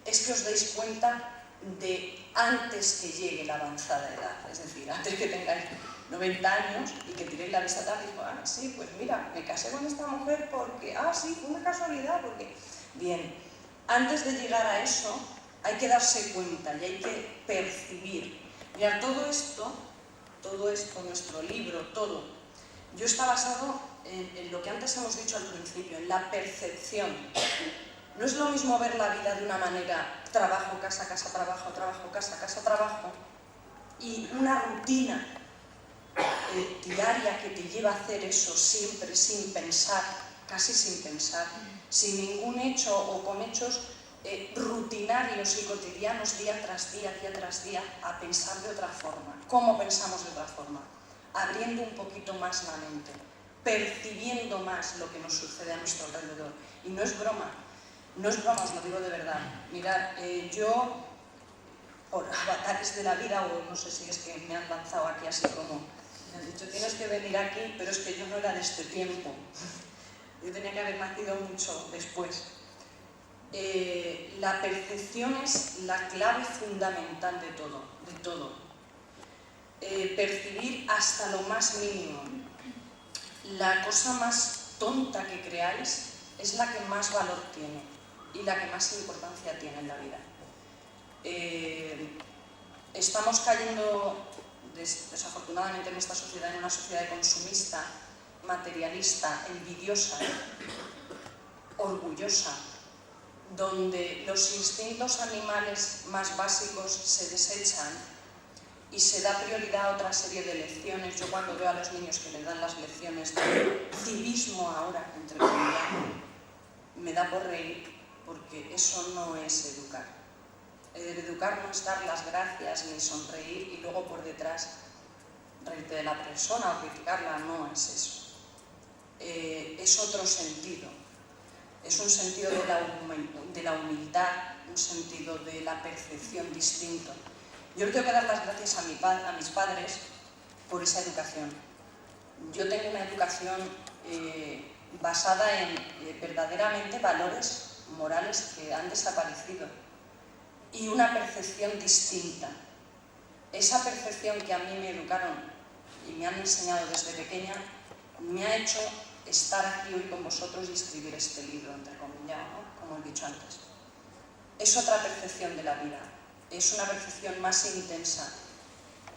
es que os deis cuenta de antes que llegue la avanzada edad, es decir, antes que tengáis 90 años y que tiréis la vista atrás y digo, ah, sí, pues mira, me casé con esta mujer porque, ah, sí, fue una casualidad, porque... Bien, antes de llegar a eso hay que darse cuenta y hay que percibir. Mirad, todo esto, nuestro libro, todo, yo está basado en lo que antes hemos dicho al principio, en la percepción. No es lo mismo ver la vida de una manera trabajo, casa, casa, trabajo, trabajo, casa, casa, trabajo, y una rutina diaria que te lleva a hacer eso siempre sin pensar, casi sin pensar, sin ningún hecho o con hechos rutinarios y cotidianos día tras día, a pensar de otra forma. ¿Cómo pensamos de otra forma? Abriendo un poquito más la mente, percibiendo más lo que nos sucede a nuestro alrededor. Y no es broma. No es broma, os lo digo de verdad. Mirad, yo, por avatares de la vida, o no sé si es que me han lanzado aquí así como, me han dicho, tienes que venir aquí, pero es que yo no era de este tiempo. Yo tenía que haber nacido mucho después. La percepción es la clave fundamental de todo. Percibir hasta lo más mínimo. La cosa más tonta que creáis es la que más valor tiene y la que más importancia tiene en la vida. Estamos cayendo, desafortunadamente, en esta sociedad, en una sociedad consumista, materialista, envidiosa, orgullosa, donde los instintos animales más básicos se desechan y se da prioridad a otra serie de lecciones. Yo cuando veo a los niños que le dan las lecciones de civismo ahora, entre comillas, me da por reír, porque eso no es educar. Educar no es dar las gracias ni sonreír y luego por detrás reírte de la persona o criticarla, no es eso. Es otro sentido. Es un sentido de la humildad, un sentido de la percepción distinto. Yo le tengo que dar las gracias a mis padres por esa educación. Yo tengo una educación basada en verdaderamente valores morales que han desaparecido y una percepción distinta. Esa percepción que a mí me educaron y me han enseñado desde pequeña me ha hecho estar aquí hoy con vosotros y escribir este libro, entre comillas, ¿no? Como he dicho antes. Es otra percepción de la vida, es una percepción más intensa.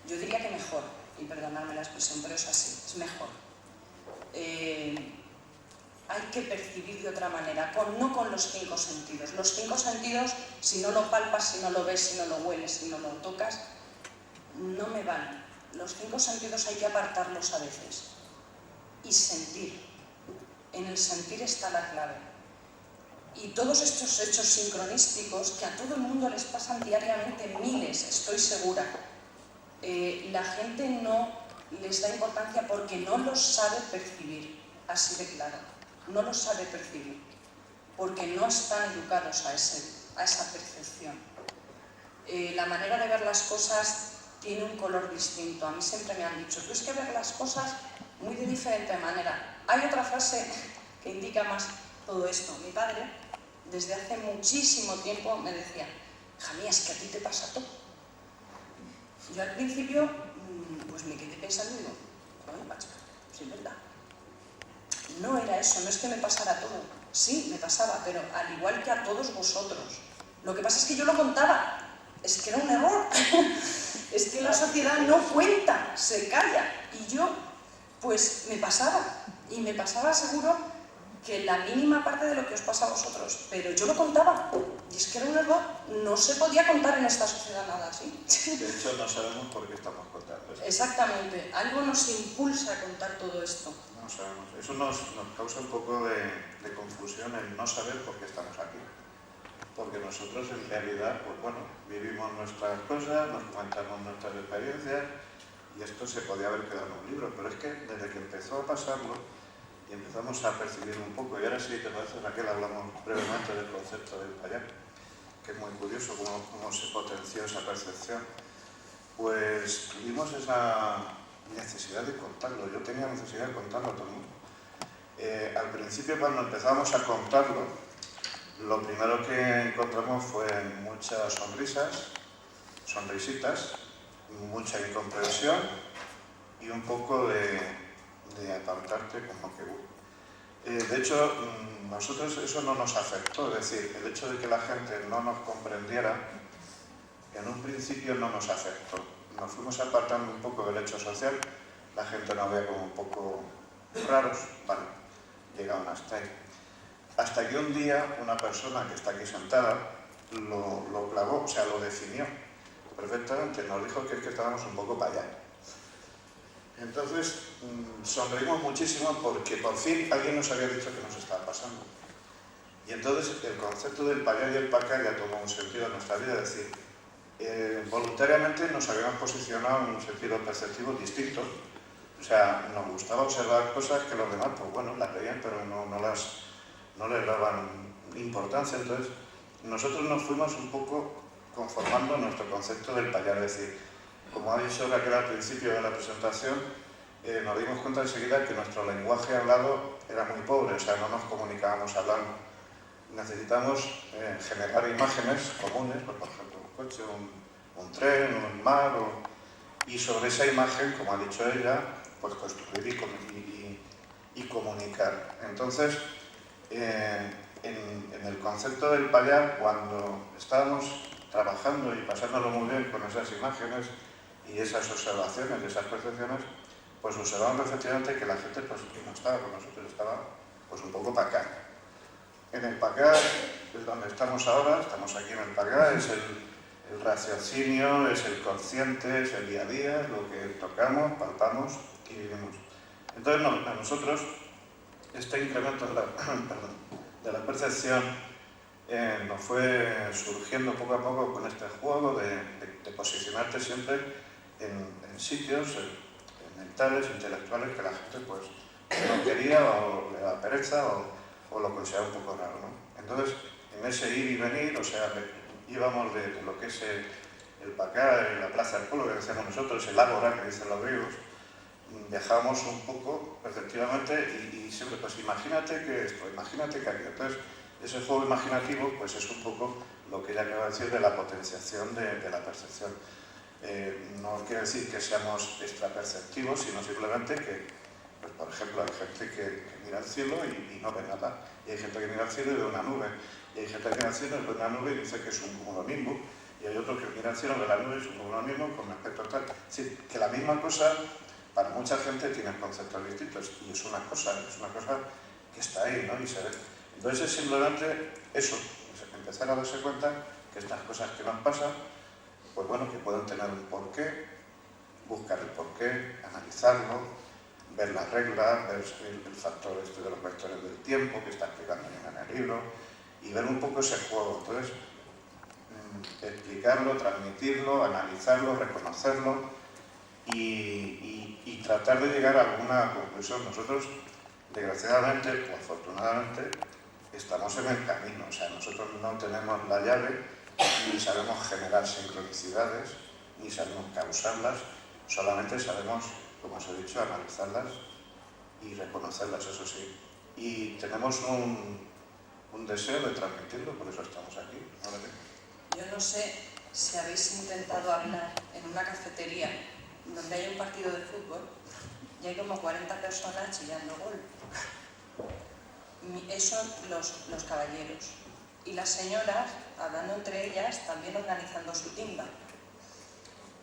Yo diría que mejor, y perdonadme la expresión, pero es así, es mejor. Hay que percibir de otra manera, no con los 5 sentidos. Los 5 sentidos, si no lo palpas, si no lo ves, si no lo hueles, si no lo tocas, no me valen. Los 5 sentidos hay que apartarlos a veces y sentir. En el sentir está la clave. Y todos estos hechos sincronísticos que a todo el mundo les pasan diariamente, miles, estoy segura, la gente no les da importancia porque no los sabe percibir, así de claro. No los sabe percibir, porque no están educados a esa percepción. La manera de ver las cosas tiene un color distinto. A mí siempre me han dicho, tú es que ver las cosas muy de diferente manera. Hay otra frase que indica más todo esto. Mi padre, desde hace muchísimo tiempo, me decía, hija mía, es que a ti te pasa todo. Yo al principio, pues me quedé pensando y digo, bueno, macho, sí, es verdad. No era eso, no es que me pasara todo. Sí, me pasaba, pero al igual que a todos vosotros. Lo que pasa es que yo lo contaba. Es que era un error. Es que la sociedad no cuenta, se calla. Y yo, pues, me pasaba. Y me pasaba seguro que la mínima parte de lo que os pasa a vosotros. Pero yo lo contaba. Y es que era un error. No se podía contar en esta sociedad nada así. De hecho, no sabemos por qué estamos contando esto. Exactamente. Algo nos impulsa a contar todo esto. No sabemos. Eso nos causa un poco de confusión el no saber por qué estamos aquí. Porque nosotros en realidad, pues bueno, vivimos nuestras cosas, nos comentamos nuestras experiencias y esto se podía haber quedado en un libro, pero es que desde que empezó a pasarlo y empezamos a percibir un poco, y ahora sí, te parece, Raquel, hablamos brevemente del concepto del payá, que es muy curioso cómo se potenció esa percepción, pues tuvimos esa necesidad de contarlo. Yo tenía necesidad de contarlo a todo el mundo. Al principio, cuando empezamos a contarlo, lo primero que encontramos fue muchas sonrisitas, mucha incomprensión y un poco de apartarte como que... de hecho, nosotros eso no nos afectó, es decir, el hecho de que la gente no nos comprendiera, en un principio no nos afectó. Nos fuimos apartando un poco del hecho social, la gente nos veía como un poco raros, vale, llegaron hasta ahí. Hasta que un día una persona que está aquí sentada lo clavó, o sea, lo definió perfectamente, nos dijo que es que estábamos un poco para allá. Entonces sonreímos muchísimo porque por fin alguien nos había dicho que nos estaba pasando. Y entonces el concepto del para allá y el para acá ya tomó un sentido en nuestra vida, es decir, voluntariamente nos habíamos posicionado en un sentido perceptivo distinto. O sea, nos gustaba observar cosas que los demás, pues bueno, las veían, pero no les daban importancia. Entonces, nosotros nos fuimos un poco conformando nuestro concepto del payá, es decir, como ha dicho Raquel al principio de la presentación, nos dimos cuenta enseguida que nuestro lenguaje hablado era muy pobre, o sea, no nos comunicábamos hablando. Necesitamos generar imágenes comunes, pues, por ejemplo, un coche, un tren, un mar, y sobre esa imagen, como ha dicho ella, pues construir y comunicar. Entonces, en el concepto del payá, cuando estábamos trabajando y pasándolo muy bien con esas imágenes y esas observaciones y esas percepciones, pues observamos efectivamente que la gente pues, no estaba con nosotros, estaba pues, un poco para acá. En el para acá es donde estamos ahora, estamos aquí en el para acá, es el raciocinio, es el consciente, es el día a día, es lo que tocamos, palpamos y vivimos. Entonces a nosotros este incremento de la percepción nos fue surgiendo poco a poco con este juego de posicionarte siempre en sitios mentales, intelectuales que la gente pues no quería o le da pereza o lo considera un poco raro, ¿no? Entonces, en ese ir y venir, o sea, íbamos de lo que es el Pacá, la Plaza del Pueblo, que decíamos nosotros, el Ágora, que dicen los griegos, viajamos un poco perceptivamente y siempre, pues imagínate que esto, imagínate que aquello. Entonces, ese juego imaginativo, pues es un poco lo que ella acaba de decir de la potenciación de la percepción. No quiere decir que seamos extraperceptivos, sino simplemente que, pues, por ejemplo, hay gente que mira al cielo y no ve nada. Y hay gente que mira al cielo y ve una nube. Y hay gente que mira al cielo y ve una nube y dice que es un cumulonimbus. Y hay otro que mira al cielo, ve la nube y es un cumulonimbus con respecto a tal. Es decir, que la misma cosa para mucha gente tiene conceptos distintos. Y es una cosa que está ahí, ¿no? Y se ve. Entonces es simplemente eso, empezar a darse cuenta que estas cosas que nos pasan, pues bueno, que pueden tener un porqué, buscar el porqué, analizarlo, ver las reglas, ver el factor de los vectores del tiempo que está explicando en el libro y ver un poco ese juego. Entonces, explicarlo, transmitirlo, analizarlo, reconocerlo y tratar de llegar a alguna conclusión. Nosotros, desgraciadamente o afortunadamente, estamos en el camino. O sea, nosotros no tenemos la llave, ni sabemos generar sincronicidades, ni sabemos causarlas, solamente sabemos, como os he dicho, analizarlas y reconocerlas, eso sí. Y tenemos un deseo de transmitirlo, por eso estamos aquí. Yo no sé si habéis intentado hablar en una cafetería donde hay un partido de fútbol y hay como 40 personas chillando gol. Eso los caballeros. Y las señoras, hablando entre ellas, también organizando su timba.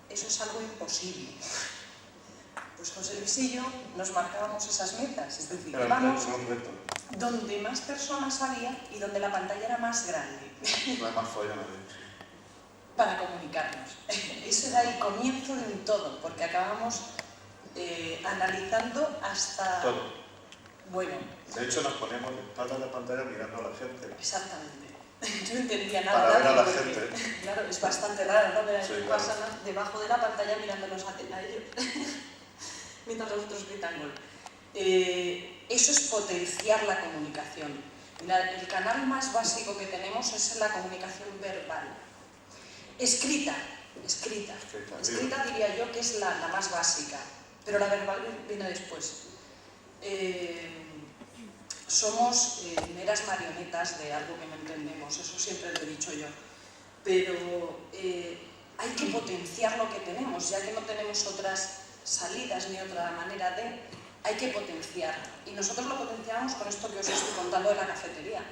Eso es algo imposible. Pues José Luis y yo nos marcábamos esas metas, es decir, íbamos donde más personas había y donde la pantalla era más grande. Para comunicarnos. Eso era el comienzo de un todo, porque acabamos analizando hasta... Todo. Bueno. De hecho, nos ponemos de espalda a la pantalla mirando a la gente. Exactamente. Yo no entendía nada. Para ver a la gente. Claro, es bastante raro, ¿no? Ver a Sí, pasan debajo de la pantalla mirándonos a ellos. Mientras los otros gritan gol. Eso es potenciar la comunicación. El canal más básico que tenemos es la comunicación verbal. Escrita diría yo que es la más básica, pero la verbal viene después. Somos meras marionetas de algo que no entendemos, eso siempre lo he dicho yo, pero hay que potenciar lo que tenemos, ya que no tenemos otras salidas ni otra manera de, hay que potenciar. Y nosotros lo potenciamos con esto que os estoy contando de la cafetería.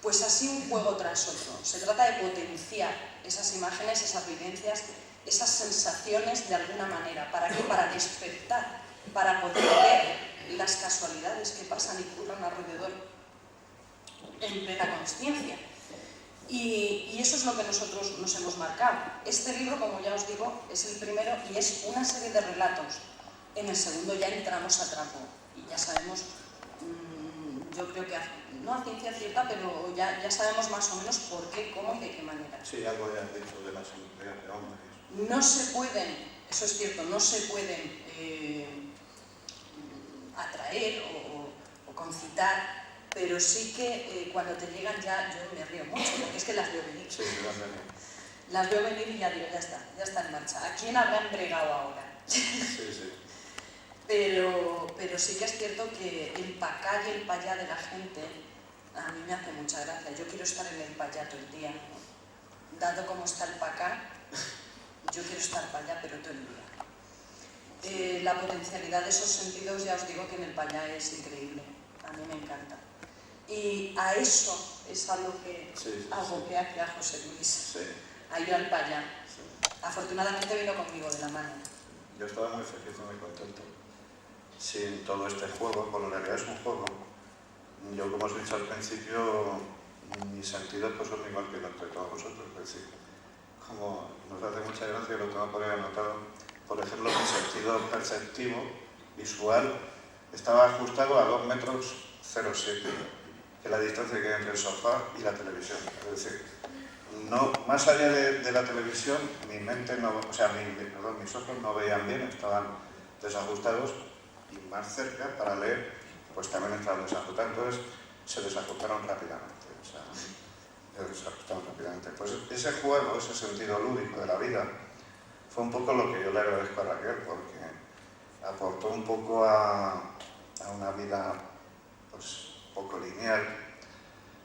Pues así un juego tras otro. Se trata de potenciar esas imágenes, esas vivencias, esas sensaciones de alguna manera. ¿Para qué? Para despertar, para poder ver las casualidades que pasan y ocurren alrededor en plena consciencia. Y eso es lo que nosotros nos hemos marcado. Este libro, como ya os digo, es el primero y es una serie de relatos. En el segundo ya entramos a trapo y ya sabemos, yo creo que no a ciencia cierta, pero ya sabemos más o menos por qué, cómo y de qué manera. Sí, algo ya has dicho de las energías de hombres. No se pueden, eso es cierto, no se pueden atraer o concitar, pero sí que cuando te llegan ya yo me río mucho, porque es que las veo venir. Sí, las veo venir y ya digo, ya está en marcha. ¿A quién habrá embregado ahora? Sí. Pero sí que es cierto que el pacá y el payá de la gente a mí me hace mucha gracia. Yo quiero estar en el payá todo el día. Dado como está el pacá, yo quiero estar payá, pero todo el día. La potencialidad de esos sentidos, ya os digo que en el payá es increíble. A mí me encanta. Y a eso es a lo que aboqué aquí a José Luis. A ir al payá. Afortunadamente vino conmigo de la mano. Yo estaba muy feliz y muy contento. Sin todo este juego, porque en realidad es un juego. Yo, como os he dicho al principio, mis sentidos pues, son igual que los de todos vosotros. Es decir, como nos hace mucha gracia, lo tengo por ahí anotado, por ejemplo, mi sentido perceptivo, visual, estaba ajustado a 2,07 metros, que es la distancia que hay entre el sofá y la televisión. Es decir, no, más allá de la televisión, mi mente no, o sea, mis ojos no veían bien, estaban desajustados, y más cerca para leer, pues también estaban desajustados, entonces se desajustaron rápidamente. Pues ese juego, ese sentido lúdico de la vida, fue un poco lo que yo le agradezco a Raquel, porque aportó un poco a una vida pues poco lineal,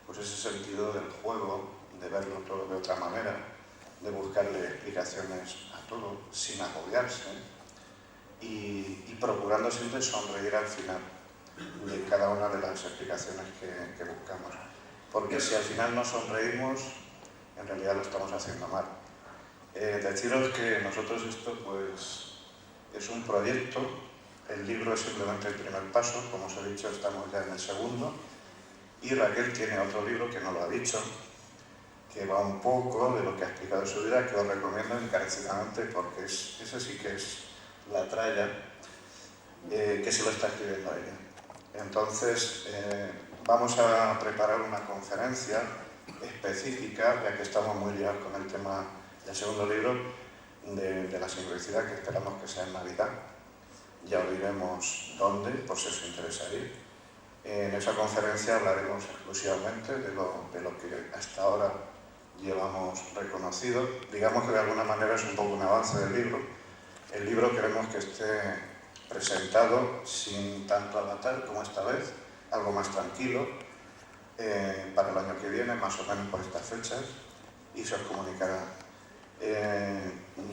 pues ese sentido del juego, de verlo todo de otra manera, de buscarle explicaciones a todo sin agobiarse y procurando siempre sonreír al final. de cada una de las explicaciones que buscamos. Porque si al final no sonreímos, en realidad lo estamos haciendo mal. Deciros que nosotros esto pues es un proyecto, el libro es simplemente el primer paso, como os he dicho estamos ya en el segundo, y Raquel tiene otro libro que no lo ha dicho, que va un poco de lo que ha explicado en su vida, que os recomiendo encarecidamente porque ese sí que es la tralla que se lo está escribiendo a ella. Entonces vamos a preparar una conferencia específica, ya que estamos muy liados con el tema del segundo libro, de la sincronicidad, que esperamos que sea en Navidad. Ya os diremos dónde, por si os interesa ir. En esa conferencia hablaremos exclusivamente de lo que hasta ahora llevamos reconocido. Digamos que de alguna manera es un poco un avance del libro. El libro queremos que esté presentado sin tanto avatar como esta vez, algo más tranquilo, para el año que viene, más o menos por estas fechas, y se os comunicará.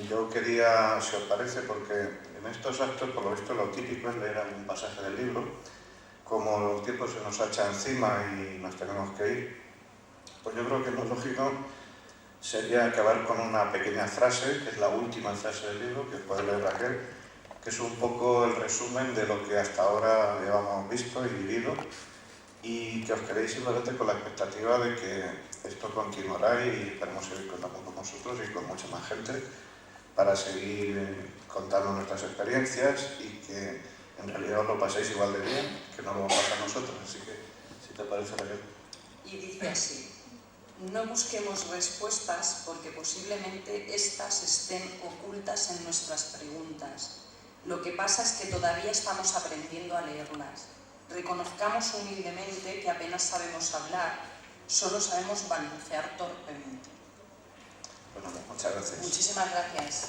Yo quería, si os parece, porque en estos actos, por lo visto, lo típico es leer algún pasaje del libro. Como el tiempo se nos echa encima y nos tenemos que ir, pues yo creo que lo lógico sería acabar con una pequeña frase, que es la última frase del libro, que puede leer Raquel, que es un poco el resumen de lo que hasta ahora llevamos visto y vivido, y que os quedéis simplemente con la expectativa de que esto continuará y esperemos seguir contando con vosotros y con mucha más gente para seguir contando nuestras experiencias y que en realidad os lo paséis igual de bien que no lo vamos a pasar nosotros. Así que, si te parece, Raquel. Y dice así: no busquemos respuestas porque posiblemente éstas estén ocultas en nuestras preguntas. Lo que pasa es que todavía estamos aprendiendo a leerlas. Reconozcamos humildemente que apenas sabemos hablar, solo sabemos balbucear torpemente. Bueno, muchas gracias. Muchísimas gracias.